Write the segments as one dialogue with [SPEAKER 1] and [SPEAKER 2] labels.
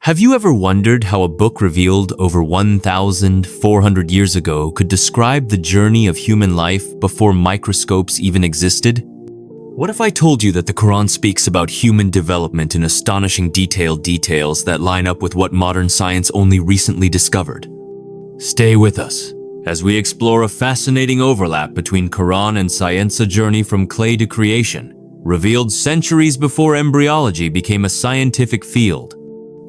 [SPEAKER 1] Have you ever wondered how a book revealed over 1,400 years ago could describe the journey of human life before microscopes even existed? What if I told you that the Quran speaks about human development in astonishing details that line up with what modern science only recently discovered? Stay with us as we explore a fascinating overlap between Quran and science, a journey from clay to creation, revealed centuries before embryology became a scientific field.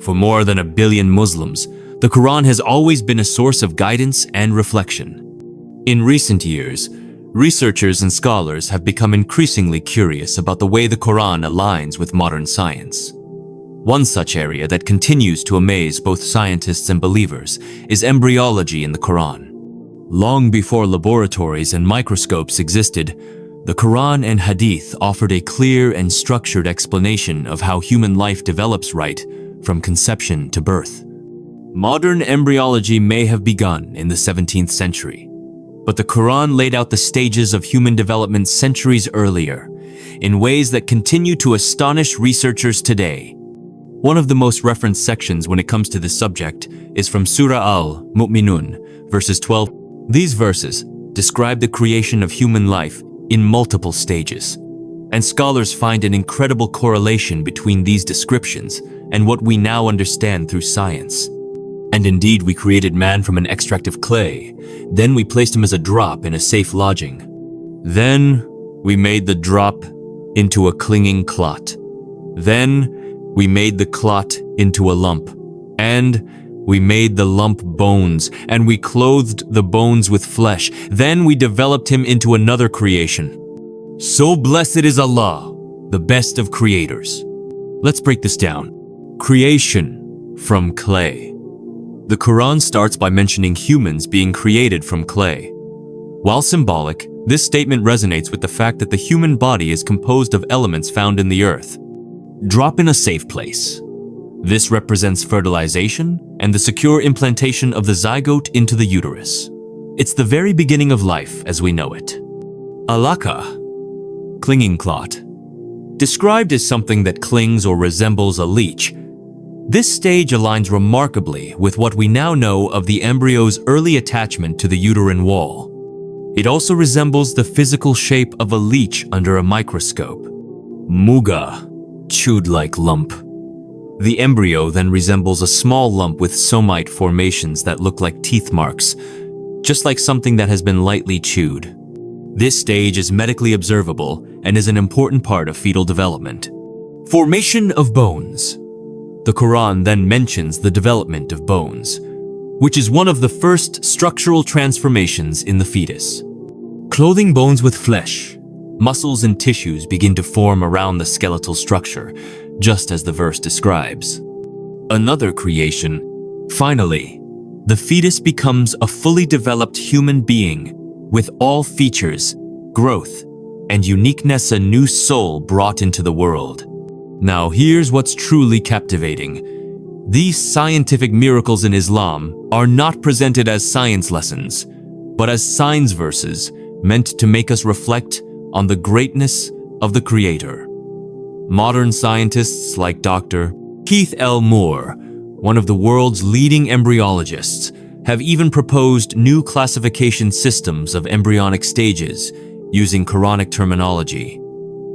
[SPEAKER 1] For more than 1 billion Muslims, the Quran has always been a source of guidance and reflection. In recent years, researchers and scholars have become increasingly curious about the way the Quran aligns with modern science. One such area that continues to amaze both scientists and believers is embryology in the Quran. Long before laboratories and microscopes existed, the Quran and Hadith offered a clear and structured explanation of how human life develops right from conception to birth. Modern embryology may have begun in the 17th century, but the Quran laid out the stages of human development centuries earlier, in ways that continue to astonish researchers today. One of the most referenced sections when it comes to this subject is from Surah Al-Mu'minun, verses 12. These verses describe the creation of human life in multiple stages, and scholars find an incredible correlation between these descriptions and what we now understand through science. And indeed, we created man from an extract of clay. Then we placed him as a drop in a safe lodging. Then we made the drop into a clinging clot. Then we made the clot into a lump. And we made the lump bones, and we clothed the bones with flesh. Then we developed him into another creation. So blessed is Allah, the best of creators. Let's break this down. Creation from clay. The Quran starts by mentioning humans being created from clay. While symbolic, this statement resonates with the fact that the human body is composed of elements found in the earth. Drop in a safe place. This represents fertilization and the secure implantation of the zygote into the uterus. It's the very beginning of life as we know it. Alaka, clinging clot. Described as something that clings or resembles a leech, this stage aligns remarkably with what we now know of the embryo's early attachment to the uterine wall. It also resembles the physical shape of a leech under a microscope. Muga, chewed-like lump. The embryo then resembles a small lump with somite formations that look like teeth marks, just like something that has been lightly chewed. This stage is medically observable and is an important part of fetal development. Formation of bones. The Quran then mentions the development of bones, which is one of the first structural transformations in the fetus. Clothing bones with flesh, muscles and tissues begin to form around the skeletal structure, just as the verse describes. Another creation. Finally, the fetus becomes a fully developed human being with all features, growth, and uniqueness, a new soul brought into the world. Now here's what's truly captivating. These scientific miracles in Islam are not presented as science lessons, but as signs verses meant to make us reflect on the greatness of the Creator. Modern scientists like Dr. Keith L. Moore, one of the world's leading embryologists, have even proposed new classification systems of embryonic stages using Quranic terminology.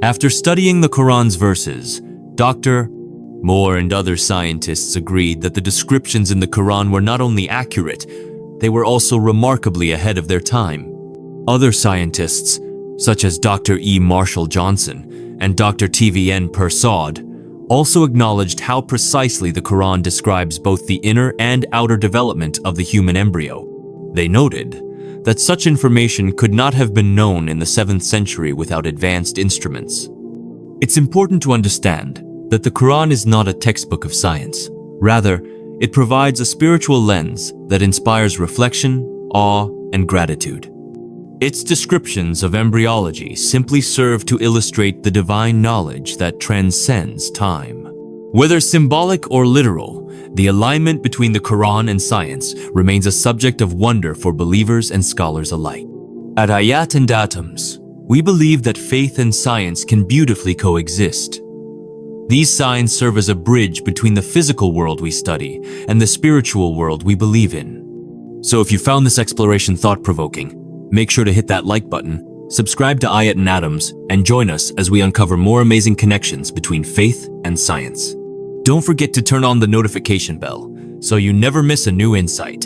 [SPEAKER 1] After studying the Quran's verses, Dr. Moore and other scientists agreed that the descriptions in the Quran were not only accurate, they were also remarkably ahead of their time. Other scientists, such as Dr. E. Marshall Johnson and Dr. T.V.N. Persaud, also acknowledged how precisely the Quran describes both the inner and outer development of the human embryo. They noted that such information could not have been known in the 7th century without advanced instruments. It's important to understand that the Quran is not a textbook of science. Rather, it provides a spiritual lens that inspires reflection, awe, and gratitude. Its descriptions of embryology simply serve to illustrate the divine knowledge that transcends time. Whether symbolic or literal, the alignment between the Quran and science remains a subject of wonder for believers and scholars alike. At Ayat and Atoms, we believe that faith and science can beautifully coexist. These signs serve as a bridge between the physical world we study and the spiritual world we believe in. So if you found this exploration thought-provoking, make sure to hit that like button, subscribe to Ayat and Atoms, and join us as we uncover more amazing connections between faith and science. Don't forget to turn on the notification bell so you never miss a new insight.